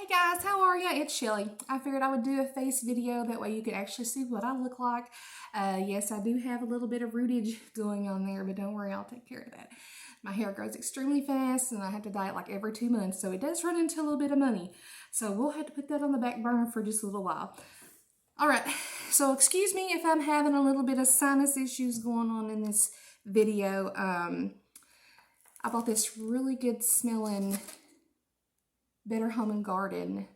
Hey guys, how are ya? It's Shelly. I figured I would do a face video, that way you could actually see what I look like. Yes, I do have a little bit of rootage going on there, but don't worry, I'll take care of that. My hair grows extremely fast and I have to dye it like every 2 months, so it does run into a little bit of money. So we'll have to put that on the back burner for just a little while. Alright, so excuse me if I'm having a little bit of sinus issues going on in this video. I bought this really good smelling Better Home and Garden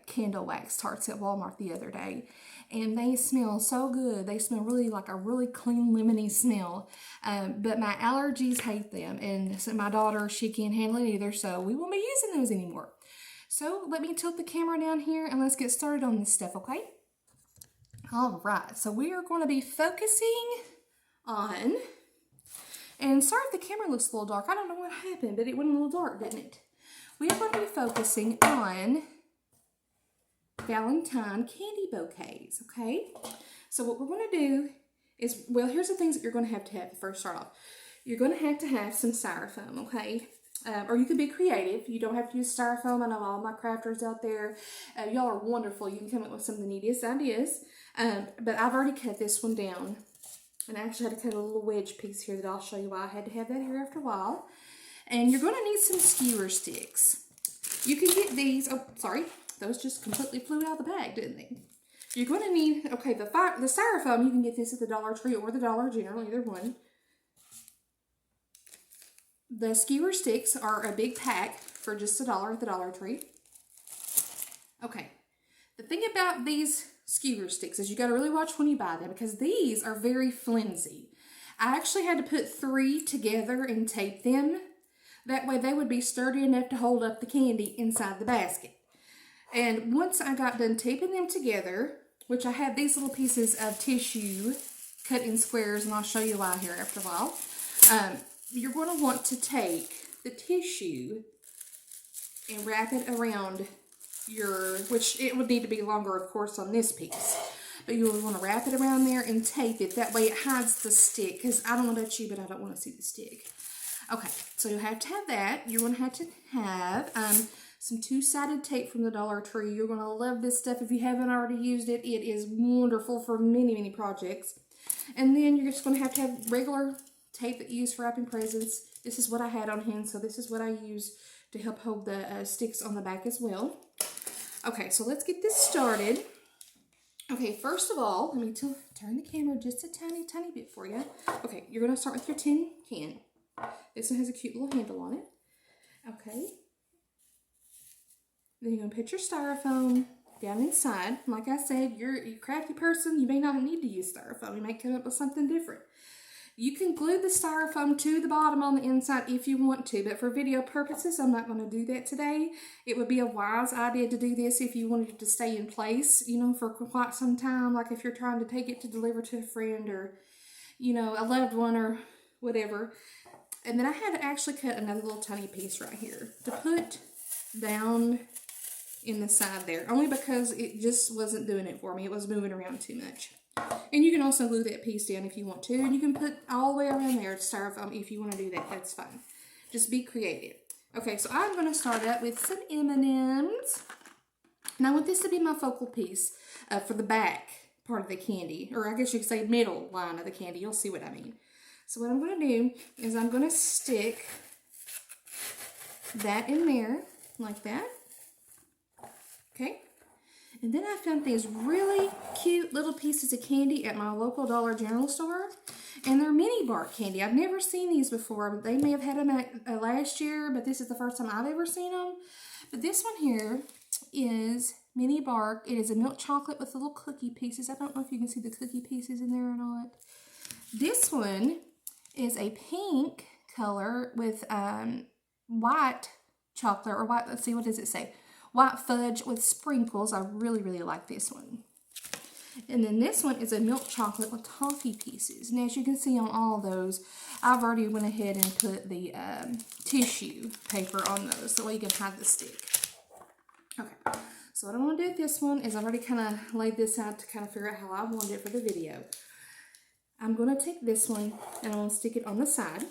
candle wax tarts at Walmart the other day, and they smell so good. They smell really like a really clean lemony smell, but my allergies hate them, and so my daughter, she can't handle it either, so we won't be using those anymore. So let me tilt the camera down here and let's get started on this stuff, okay? All right, so we are going to be focusing on, and sorry if the camera looks a little dark. I don't know what happened, but it went a little dark, didn't it? We are going to be focusing on Valentine candy bouquets, okay? So what we're going to do is, well, here's the things that you're going to have to first start off. You're going to have some styrofoam, okay? Or you can be creative. You don't have to use styrofoam. I know all my crafters out there. Y'all are wonderful. You can come up with some of the neatest ideas. But I've already cut this one down. And I actually had to cut a little wedge piece here that I'll show you why I had to have that here after a while. And you're going to need some skewer sticks. You can get these, oh, sorry, those just completely flew out of the bag, didn't they? You're going to need, okay, the styrofoam, you can get this at the Dollar Tree or the Dollar General, either one. The skewer sticks are a big pack for just $1 at the Dollar Tree. Okay, the thing about these skewer sticks is you got to really watch when you buy them, because these are very flimsy. I actually had to put 3 together and tape them. That way they would be sturdy enough to hold up the candy inside the basket. And once I got done taping them together, which I have these little pieces of tissue cut in squares, and I'll show you why here after a while. You're going to want to take the tissue and wrap it around your, which it would need to be longer, of course, on this piece. But you would want to wrap it around there and tape it. That way it hides the stick, because I don't know about you, but I don't want to see the stick. Okay, so you have to have that. You're going to have some two-sided tape from the Dollar Tree. You're going to love this stuff if you haven't already used it. It is wonderful for many, many projects. And then you're just going to have regular tape that you use for wrapping presents. This is what I had on hand, so this is what I use to help hold the sticks on the back as well. Okay, so let's get this started. Okay, first of all, let me turn the camera just a tiny, tiny bit for you. Okay, you're going to start with your tin can. This one has a cute little handle on it. Okay. Then you're going to put your styrofoam down inside. Like I said, you're a crafty person. You may not need to use styrofoam. You may come up with something different. You can glue the styrofoam to the bottom on the inside if you want to, but for video purposes, I'm not going to do that today. It would be a wise idea to do this if you wanted it to stay in place, you know, for quite some time, like if you're trying to take it to deliver to a friend or, you know, a loved one or whatever. And then I had to actually cut another little tiny piece right here to put down in the side there, only because it just wasn't doing it for me. It was moving around too much. And you can also glue that piece down if you want to, and you can put all the way around there styrofoam if you want to do that. That's fine. Just be creative. Okay, so I'm going to start out with some M&Ms. And I want this to be my focal piece for the back part of the candy, or I guess you could say middle line of the candy. You'll see what I mean. So what I'm going to do is I'm going to stick that in there like that. Okay. And then I found these really cute little pieces of candy at my local Dollar General store. And they're mini bark candy. I've never seen these before. They may have had them last year, but this is the first time I've ever seen them. But this one here is mini bark. It is a milk chocolate with little cookie pieces. I don't know if you can see the cookie pieces in there or not. This one is a pink color with white chocolate, or white, let's see, what does it say? White fudge with sprinkles. I really, really like this one. And then this one is a milk chocolate with toffee pieces. And as you can see on all those, I've already went ahead and put the tissue paper on those, so you can hide the stick. Okay, so what I want to do with this one is I've already kind of laid this out to kind of figure out how I want it for the video. I'm going to take this one and I'm going to stick it on the side.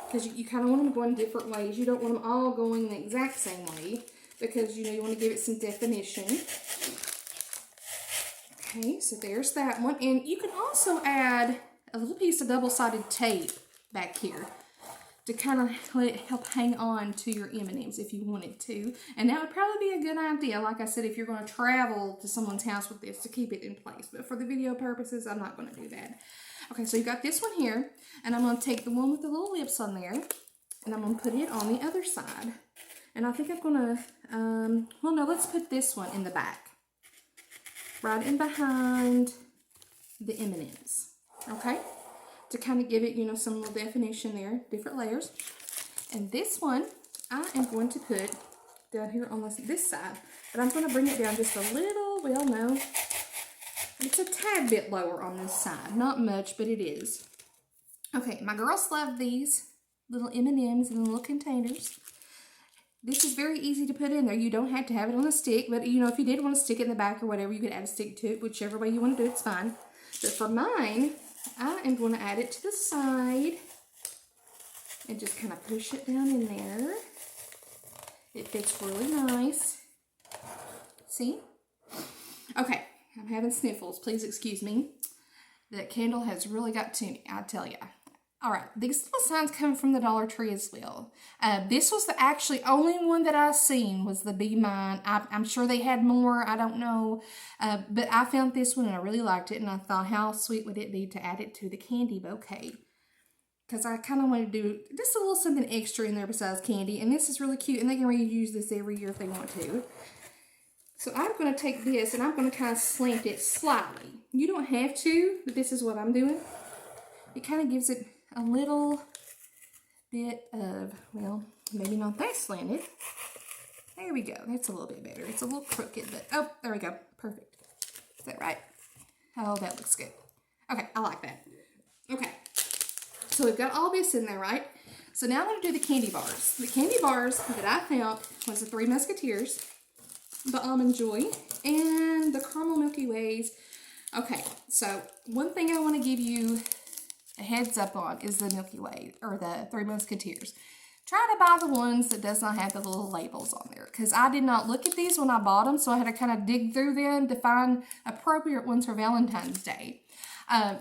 because you kind of want them going different ways. You don't want them all going the exact same way because, you know, you want to give it some definition. Okay, so there's that one. And you can also add a little piece of double-sided tape back here to kind of let it help hang on to your M&Ms if you wanted to. And that would probably be a good idea, like I said, if you're going to travel to someone's house with this, to keep it in place. But for the video purposes, I'm not going to do that. Okay, so you got this one here, and I'm going to take the one with the little lips on there, and I'm going to put it on the other side. And I think I'm going to, well, no, let's put this one in the back. Right in behind the M&Ms, okay? To kind of give it, you know, some little definition there, different layers. And this one, I am going to put down here on this side. But I'm going to bring it down just a little, well, no. It's a tad bit lower on this side. Not much, but it is. Okay, my girls love these little M&Ms in little containers. This is very easy to put in there. You don't have to have it on a stick, but, you know, if you did want to stick it in the back or whatever, you could add a stick to it, whichever way you want to do it, it's fine. But for mine, I am going to add it to the side and just kind of push it down in there. It fits really nice. See? Okay, I'm having sniffles. Please excuse me. That candle has really got to me, I tell ya. All right, these little signs come from the Dollar Tree as well. This was the actually only one that I seen was the Be Mine. I'm sure they had more, I don't know. But I found this one and I really liked it. And I thought, how sweet would it be to add it to the candy bouquet? Because I kind of want to do just a little something extra in there besides candy. And this is really cute. And they can reuse this every year if they want to. So I'm going to take this and I'm going to kind of slant it slightly. You don't have to, but this is what I'm doing. It kind of gives it a little bit of, well, maybe not that slanted. There we go. That's a little bit better. It's a little crooked, but, oh, there we go. Perfect. Is that right? Oh, that looks good. Okay, I like that. Okay. So we've got all this in there, right? So now I'm going to do the candy bars. The candy bars that I found was the Three Musketeers, the Almond Joy, and the Caramel Milky Ways. Okay, so one thing I want to give you a heads up on is the Milky Way, or the Three Musketeers. Try to buy the ones that does not have the little labels on there, because I did not look at these when I bought them, so I had to kind of dig through them to find appropriate ones for Valentine's Day.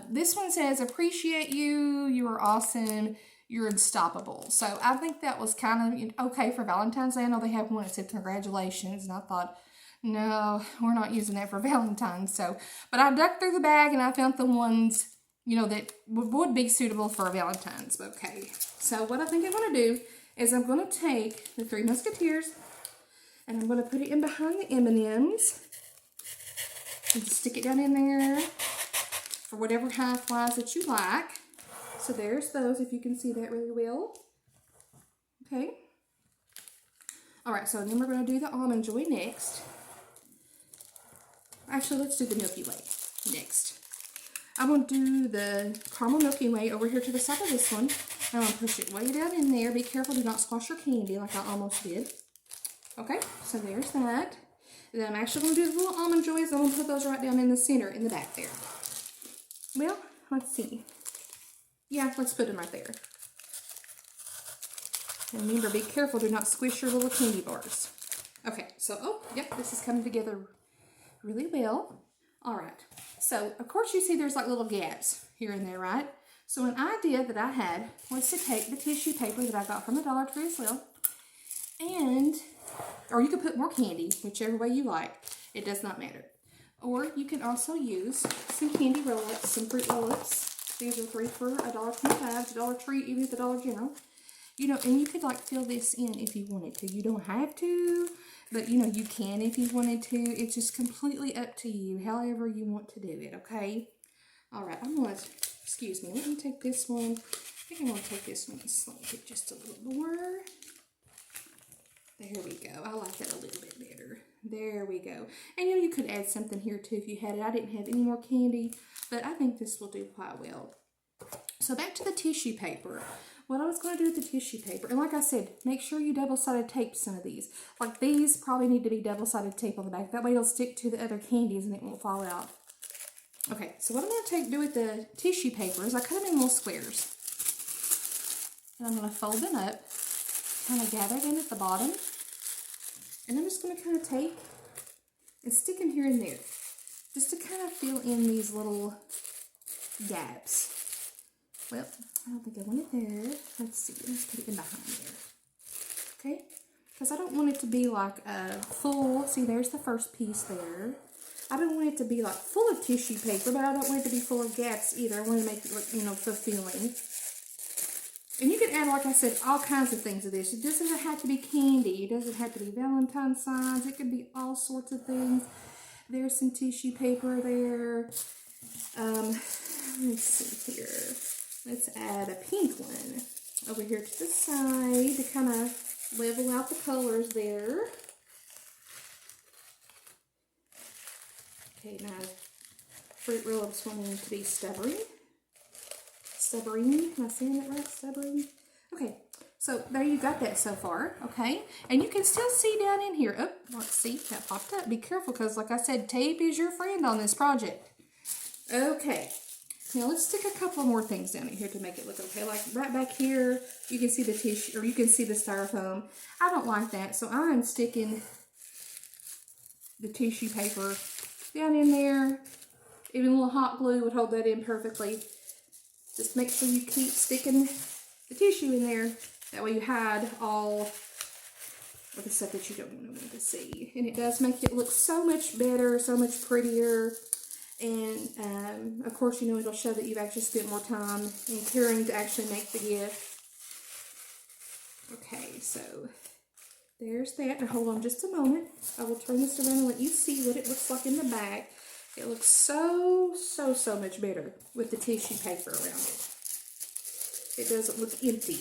This one says, appreciate you, you are awesome, you're unstoppable. So I think that was kind of okay for Valentine's Day. I know they have one that said congratulations, and I thought, no, we're not using that for Valentine's. So, but I dug through the bag and I found the ones, you know, that would be suitable for a Valentine's bouquet. So what I think I'm going to do is I'm going to take the Three Musketeers and I'm going to put it in behind the M&Ms and stick it down in there for whatever high flies that you like. So there's those, if you can see that really well. Okay. All right, so then we're going to do the Almond Joy next. Actually, let's do the Milky Way next. I'm going to do the Caramel Milky Way over here to the side of this one. I'm going to push it way down in there. Be careful, do not squash your candy like I almost did. Okay, so there's that. And then I'm actually going to do the little Almond Joys. I'm going to put those right down in the center, in the back there. Well, let's see. Yeah, let's put them right there. And remember, be careful, do not squish your little candy bars. Okay, so, oh, yep, this is coming together really well. All right, so of course you see there's like little gaps here and there, right? So an idea that I had was to take the tissue paper that I got from the Dollar Tree as well, and, or you could put more candy, whichever way you like. It does not matter. Or you can also use some candy roll-ups, some fruit roll-ups. These are 3 for $1.25 at Dollar Tree, even at the Dollar General. You know, and you could like fill this in if you wanted to. You don't have to, but you know, you can if you wanted to. It's just completely up to you, however you want to do it, okay? All right, I'm going to, excuse me, let me take this one. I think I'm going to take this one and slant it just a little more. There we go. I like that a little bit better. There we go. And you know, you could add something here too if you had it. I didn't have any more candy, but I think this will do quite well. So back to the tissue paper. What I was going to do with the tissue paper, and like I said, make sure you double-sided tape some of these. Like these probably need to be double-sided tape on the back. That way it'll stick to the other candies and it won't fall out. Okay, so what I'm going to do with the tissue paper is I cut them in little squares. And I'm going to fold them up, kind of gather them at the bottom. And I'm just going to kind of take and stick them here and there, just to kind of fill in these little gaps. Well, I don't think I want it there. Let's see, let's put it in behind there. Okay, because I don't want it to be like a full, see there's the first piece there. I don't want it to be like full of tissue paper, but I don't want it to be full of gaps either. I want to make it look, you know, fulfilling. And you can add, like I said, all kinds of things to this. It doesn't have to be candy. It doesn't have to be Valentine signs. It could be all sorts of things. There's some tissue paper there. Let's see here. Let's add a pink one over here to the side to kind of level out the colors there. Okay, now fruit roll-ups wanting to be stubborn. Stubborn, am I saying it right? Stubborn. Okay, so there you got that so far, okay? And you can still see down in here. Oh, let's see, that popped up. Be careful, because like I said, tape is your friend on this project. Okay, now let's stick a couple more things down in here to make it look okay. Like right back here, you can see the tissue, or you can see the styrofoam. I don't like that, so I'm sticking the tissue paper down in there. Even a little hot glue would hold that in perfectly. Just make sure you keep sticking the tissue in there. That way you hide all of the stuff that you don't want them to see. And it does make it look so much better, so much prettier. And of course, you know, it'll show that you've actually spent more time in caring to actually make the gift. Okay, so there's that. Now hold on just a moment. I will turn this around and let you see what it looks like in the back. It looks so much better with the tissue paper around it. It doesn't look empty.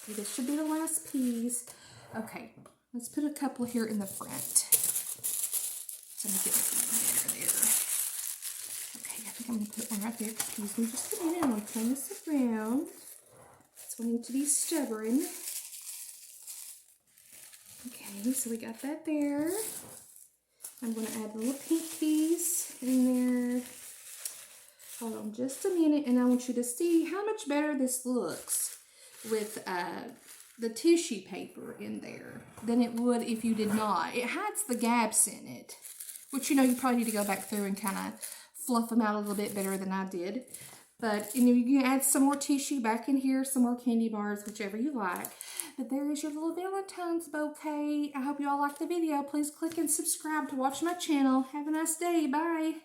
Okay, this should be the last piece. Okay, let's put a couple here in the front. So I'm going to get there. Okay, I think I'm going to put one right there. Excuse me just a minute. I'm going to turn this around. It's wanting to be stubborn. Okay, so we got that there. I'm going to add a little pink piece in there. Hold on just a minute, and I want you to see how much better this looks with the tissue paper in there than it would if you did not. It hides the gaps in it, which, you know, you probably need to go back through and kind of fluff them out a little bit better than I did. But, you know, you can add some more tissue back in here, some more candy bars, whichever you like. But there is your little Valentine's bouquet. I hope you all liked the video. Please click and subscribe to watch my channel. Have a nice day. Bye.